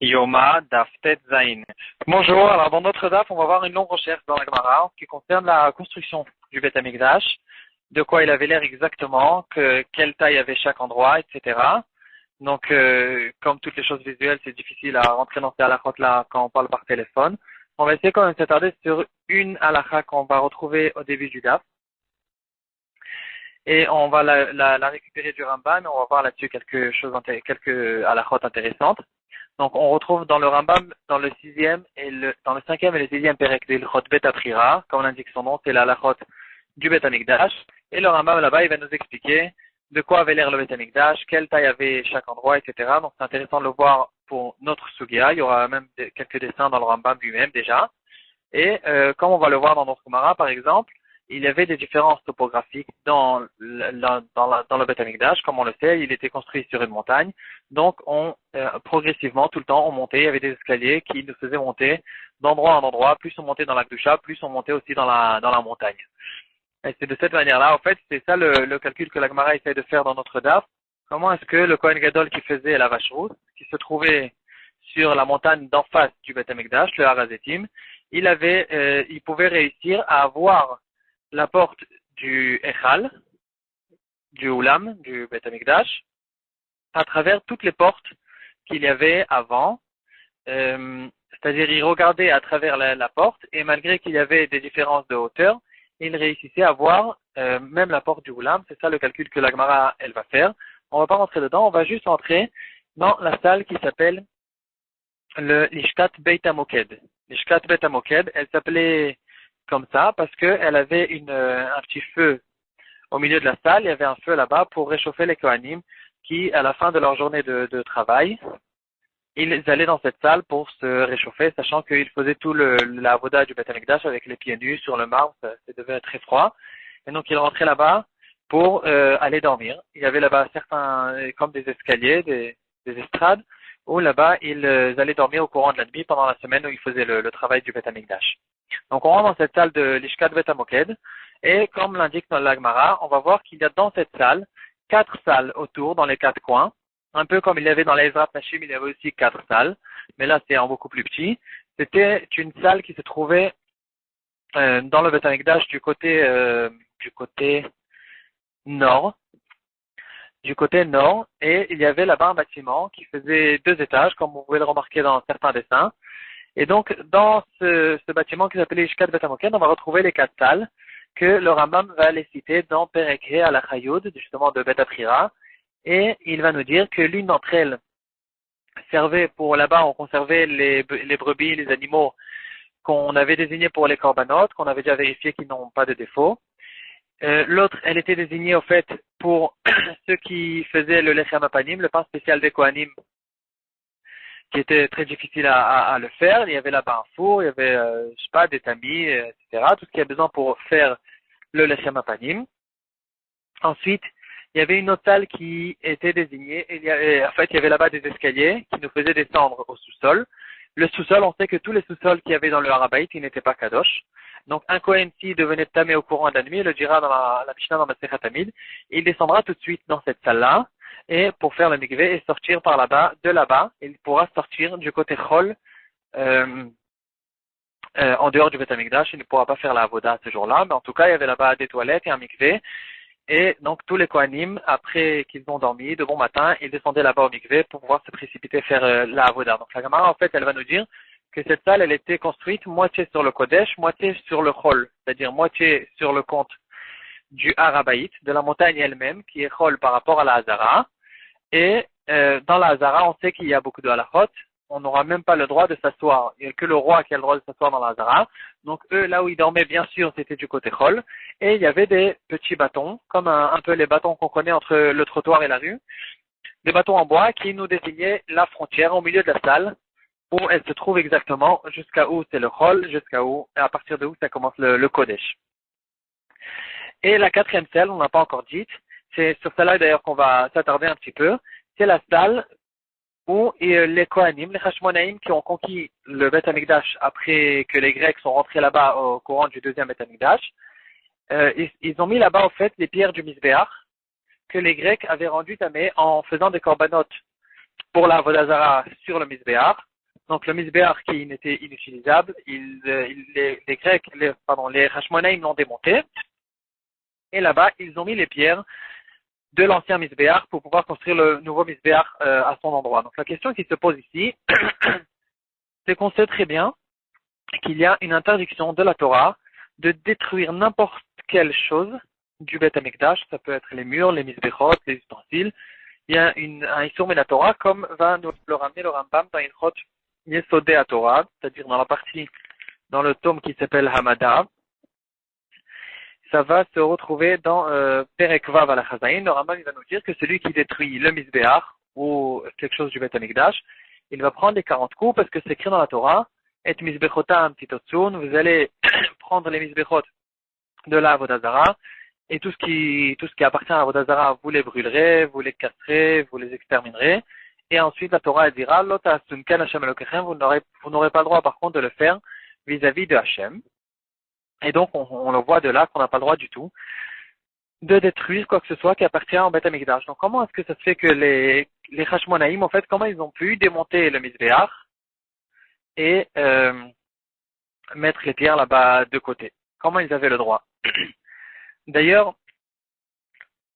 Yoma Daftet Zain. Bonjour, alors dans notre DAF, on va voir une longue recherche dans la Gemara qui concerne la construction du Beth Amikdash, de quoi il avait l'air exactement, quelle taille avait chaque endroit, etc. Donc, comme toutes les choses visuelles, c'est difficile à rentrer dans ces halachot-là quand on parle par téléphone. On va essayer quand même de s'attarder sur une halakha qu'on va retrouver au début du DAF. Et on va la récupérer du Rambam et on va voir là-dessus quelques halachot intéressantes. Donc, on retrouve dans le Rambam, dans le dans le cinquième et le sixième Perek de l'Ilchot Bet Aprira, comme l'indique son nom, c'est la halachot du Bet Amikdash. Et le Rambam là-bas, il va nous expliquer de quoi avait l'air le Bet Amikdash, quelle taille avait chaque endroit, etc. Donc, c'est intéressant de le voir pour notre Sugia. Il y aura même quelques dessins dans le Rambam lui-même déjà. Et comme on va le voir dans notre Gemara, par exemple, il y avait des différences topographiques dans le Beth Amikdash. Comme on le sait, il était construit sur une montagne. Donc, progressivement, tout le temps, on montait. Il y avait des escaliers qui nous faisaient monter d'endroit en endroit. Plus on montait dans la Gdusha, plus on montait aussi dans la montagne. Et c'est de cette manière-là, en fait, c'est ça le calcul que la Gemara essaie de faire dans notre DAF. Comment est-ce que le Kohen Gadol qui faisait la vache rousse, qui se trouvait sur la montagne d'en face du Beth Amikdash, le Harazetim, il pouvait réussir à avoir la porte du Echal, du Oulam, du Beth Amikdash, à travers toutes les portes qu'il y avait avant. C'est-à-dire, il regardait à travers la porte, et malgré qu'il y avait des différences de hauteur, il réussissait à voir même la porte du Oulam. C'est ça le calcul que la Gemara, elle va faire. On va pas rentrer dedans, on va juste entrer dans la salle qui s'appelle le Lishkat Beit HaMoked. Lishkat Beit HaMoked, elle s'appelait comme ça parce qu'elle avait un petit feu au milieu de la salle. Il y avait un feu là-bas pour réchauffer les Kohanim qui, à la fin de leur journée de travail, ils allaient dans cette salle pour se réchauffer, sachant qu'ils faisaient tout la avoda du Beth Amikdash avec les pieds nus sur le marbre, ça devait être très froid. Et donc ils rentraient là-bas pour aller dormir. Il y avait là-bas certains, comme des escaliers, des estrades, où là-bas ils allaient dormir au courant de la nuit pendant la semaine où ils faisaient le travail du Beth Amikdash. Donc on rentre dans cette salle de l'Ishkat Beit HaMoked, et comme l'indique dans l'Agmara, on va voir qu'il y a dans cette salle 4 salles autour, dans les 4 coins. Un peu comme il y avait dans l'Ezrat Nashim, il y avait aussi 4 salles, mais là c'est en beaucoup plus petit. C'était une salle qui se trouvait dans le Beit HaMikdash du côté nord. Du côté nord, et il y avait là-bas un bâtiment qui faisait 2 étages, comme vous pouvez le remarquer dans certains dessins. Et donc, dans ce bâtiment qui s'appelait Ishkat Bet HaMoked, on va retrouver les 4 salles que le Rambam va les citer dans Perek He à la Chayoud, justement de Bet Aprira. Et il va nous dire que l'une d'entre elles servait pour, là-bas, on conservait les brebis, les animaux qu'on avait désignés pour les korbanot, qu'on avait déjà vérifié qu'ils n'ont pas de défaut. L'autre, elle était désignée, au fait, pour ceux qui faisaient le lechem apanim, le pain spécial des Kohanim, qui était très difficile à le faire. Il y avait là-bas un four, il y avait, je sais pas, des tamis, etc. Tout ce qu'il y a besoin pour faire le lechem apanim. Ensuite, il y avait une autre salle qui était désignée. En fait, il y avait là-bas des escaliers qui nous faisaient descendre au sous-sol. Le sous-sol, on sait que tous les sous-sols qu'il y avait dans le Harabait, ils n'étaient pas kadosh. Donc, un Kohen, s'il devenait tamé au courant de la nuit, il le dira dans la Mishnah, dans Masechet Tamid, il descendra tout de suite dans cette salle-là, et pour faire le mikveh et sortir par là-bas, de là-bas, il pourra sortir du côté Chol, en dehors du Beth Amikdash. Il ne pourra pas faire la avoda ce jour-là, mais en tout cas, il y avait là-bas des toilettes et un mikveh. Et donc, tous les Kohanim, après qu'ils ont dormi, de bon matin, ils descendaient là-bas au mikveh pour pouvoir se précipiter faire la avoda. Donc, la Gemara, en fait, elle va nous dire que cette salle, elle était construite moitié sur le Kodesh, moitié sur le Chol, c'est-à-dire moitié sur le compte du Harabaït, de la montagne elle-même, qui est Chol par rapport à la Hazara. Et dans la Hazara, on sait qu'il y a beaucoup de halachot. On n'aura même pas le droit de s'asseoir. Il n'y a que le roi qui a le droit de s'asseoir dans la Hazara. Donc eux, là où ils dormaient, bien sûr, c'était du côté Chol. Et il y avait des petits bâtons, comme un peu les bâtons qu'on connaît entre le trottoir et la rue. Des bâtons en bois qui nous désignaient la frontière au milieu de la salle, où elle se trouve exactement, jusqu'à où c'est le Chol, jusqu'à où, et à partir de où ça commence le Kodesh. Et la 4e salle, on n'a pas encore dite, c'est sur celle-là d'ailleurs qu'on va s'attarder un petit peu, c'est la salle où les Kohanim, les Hashmonaïm qui ont conquis le Beth Amikdash après que les Grecs sont rentrés là-bas au courant du 2e Beth Amikdash, ils ont mis là-bas, en fait, les pierres du Misbéach que les Grecs avaient rendues tamées en faisant des korbanot pour la Vodazara sur le Misbéach. Donc le Misbéach qui était inutilisable, les Grecs, les Hashmonaïm l'ont démonté. Et là-bas, ils ont mis les pierres de l'ancien Misbéach pour pouvoir construire le nouveau Misbéach à son endroit. Donc la question qui se pose ici, c'est qu'on sait très bien qu'il y a une interdiction de la Torah de détruire n'importe quelle chose du Beth Amikdash. Ça peut être les murs, les Misbéchot, les ustensiles. Il y a un Issur de la Torah, comme va nous le ramener le Rambam dans Ilchot Yesodé à Torah, c'est-à-dire dans le tome qui s'appelle Hamada. Ça va se retrouver dans Perek Vav à la Chazaïn. Le Rambam va nous dire que celui qui détruit le Misbéach ou quelque chose du Beth Amikdash, il va prendre les 40 coups parce que c'est écrit dans la Torah, et Misbechotam Titotsun, vous allez prendre les Misbechot de la Vodazara, et tout ce qui appartient à la Vodazara, vous les brûlerez, vous les casserez, vous les exterminerez. Et ensuite, la Torah elle dira, vous n'aurez pas le droit, par contre, de le faire vis-à-vis de Hachem. Et donc, on le voit de là qu'on n'a pas le droit du tout de détruire quoi que ce soit qui appartient au Beth Amikdash. Donc, comment est-ce que ça se fait que les Hashmonaïm, en fait, comment ils ont pu démonter le Misbéach et mettre les pierres là-bas de côté? Comment ils avaient le droit? D'ailleurs,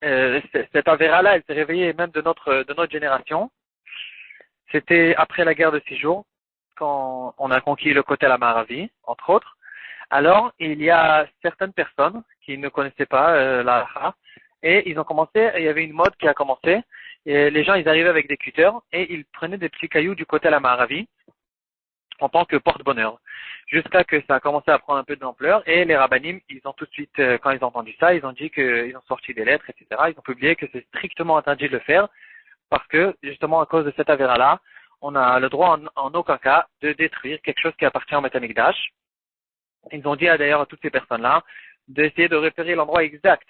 cette avéra-là, elle s'est réveillée même de notre génération. C'était après la guerre de 6 jours, quand on a conquis le côté la Maravi, entre autres. Alors, il y a certaines personnes qui ne connaissaient pas la halakha, et ils ont commencé, il y avait une mode qui a commencé, et les gens, ils arrivaient avec des cutters, et ils prenaient des petits cailloux du côté la Maravi, en tant que porte-bonheur. Jusqu'à que ça a commencé à prendre un peu d'ampleur, et les rabbinim, ils ont tout de suite, quand ils ont entendu ça, ils ont dit qu'ils ont sorti des lettres, etc. Ils ont publié que c'est strictement interdit de le faire, parce que, justement, à cause de cette avéra-là, on a le droit en aucun cas de détruire quelque chose qui appartient au Beth Amikdash. Ils ont dit d'ailleurs à toutes ces personnes-là d'essayer de repérer l'endroit exact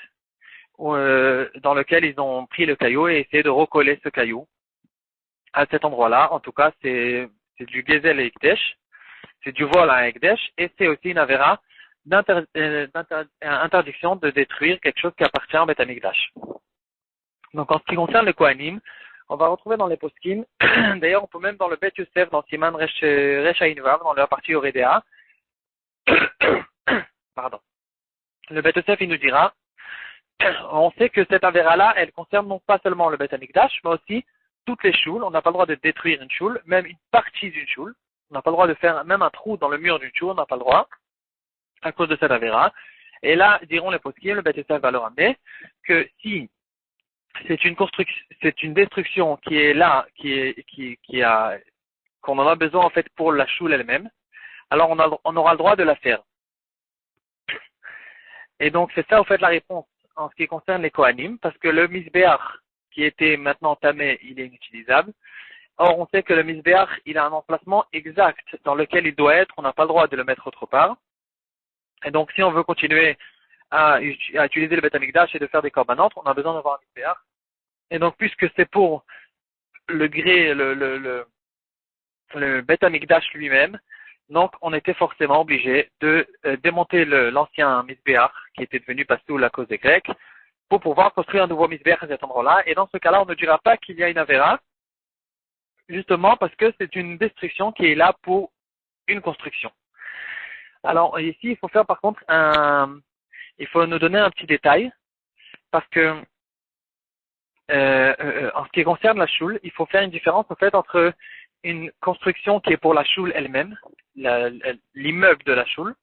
dans lequel ils ont pris le caillou et essayer de recoller ce caillou à cet endroit-là. En tout cas, c'est du Gezel et Ekdesh, c'est du vol à Ekdesh, et c'est aussi une avéra d'interdiction de détruire quelque chose qui appartient au Beth Amikdash. Donc en ce qui concerne le Kohanim, on va retrouver dans les poskim, d'ailleurs on peut même dans le Bet Yosef, dans Siman Resh Ainvav, dans la partie Oredea, pardon. Le Bet Yosef, il nous dira, on sait que cette avéra-là, elle concerne non pas seulement le Beth Amikdash, mais aussi toutes les choules. On n'a pas le droit de détruire une choule, même une partie d'une choule. On n'a pas le droit de faire même un trou dans le mur d'une choule, on n'a pas le droit, à cause de cette avéra. Et là, diront les poskim, le Bet Yosef va le ramener, que si c'est une destruction qui est là, qu'on en a besoin en fait pour la choule elle-même, alors on aura le droit de la faire. Et donc c'est ça en fait la réponse en ce qui concerne les Kohanim, parce que le Misbéach qui était maintenant tamé, il est inutilisable. Or on sait que le Misbéach, il a un emplacement exact dans lequel il doit être, on n'a pas le droit de le mettre autre part. Et donc si on veut continuer à utiliser le Beth Amikdash et de faire des korbanot, on a besoin d'avoir un Misbéach. Et donc puisque c'est pour le Beth Amikdash lui-même, donc on était forcément obligé de démonter l'ancien Misbéach qui était devenu Pasoul à cause des Grecs pour pouvoir construire un nouveau Misbéach à cet endroit-là. Et dans ce cas-là, on ne dira pas qu'il y a une avéra, justement parce que c'est une destruction qui est là pour une construction. Alors ici, il faut faire par contre il faut nous donner un petit détail, parce que en ce qui concerne la choule, il faut faire une différence en fait entre une construction qui est pour la choule elle-même, l'immeuble de la choule,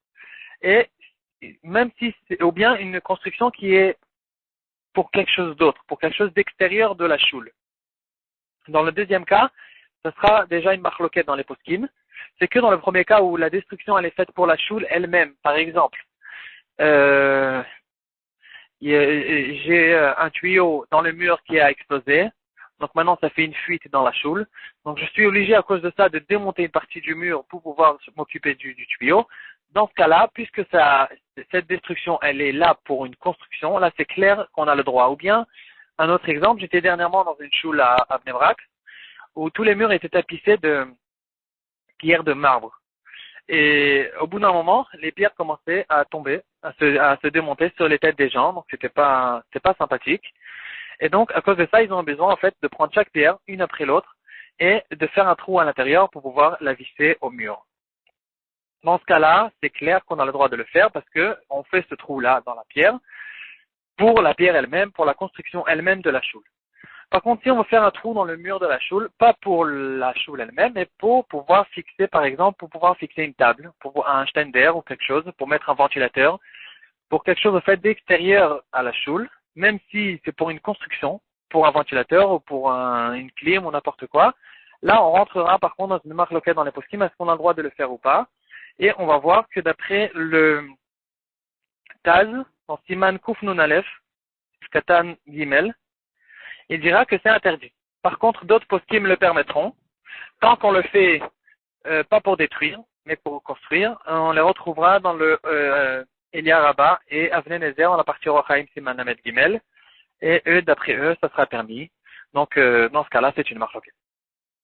et même si ou bien une construction qui est pour quelque chose d'autre, pour quelque chose d'extérieur de la choule. Dans le deuxième cas, ce sera déjà une marloquette dans les poskim. C'est que dans le premier cas où la destruction elle est faite pour la choule elle-même, par exemple, j'ai un tuyau dans le mur qui a explosé, donc maintenant ça fait une fuite dans la choule, donc je suis obligé à cause de ça de démonter une partie du mur pour pouvoir m'occuper du tuyau. Dans ce cas-là, puisque cette destruction elle est là pour une construction, là c'est clair qu'on a le droit. Ou bien, un autre exemple, j'étais dernièrement dans une choule à Bnei Brak, où tous les murs étaient tapissés de pierres de marbre. Et au bout d'un moment, les pierres commençaient à tomber, à se démonter sur les têtes des gens, donc c'était pas sympathique. Et donc, à cause de ça, ils ont besoin, en fait, de prendre chaque pierre, une après l'autre, et de faire un trou à l'intérieur pour pouvoir la visser au mur. Dans ce cas-là, c'est clair qu'on a le droit de le faire parce que on fait ce trou-là dans la pierre pour la pierre elle-même, pour la construction elle-même de la choule. Par contre, si on veut faire un trou dans le mur de la choule, pas pour la choule elle-même, mais pour pouvoir fixer, par exemple, pour pouvoir fixer une table, pour un stender ou quelque chose, pour mettre un ventilateur, pour quelque chose en fait d'extérieur à la choule, même si c'est pour une construction, pour un ventilateur ou pour une clim ou n'importe quoi, là on rentrera par contre dans une marque locale dans les poskim, est-ce qu'on a le droit de le faire ou pas? Et on va voir que d'après le Taz, dans Siman Kuf Nun Aleph, Katan Gimel, il dira que c'est interdit. Par contre, d'autres poskim le permettront, tant qu'on le fait pas pour détruire, mais pour construire. On les retrouvera dans le Elia Rabba et Avnei Nezer dans la partie Rochaim Siman Lamed Gimel. Et eux, d'après eux, ça sera permis. Donc, dans ce cas-là, c'est une marque locale.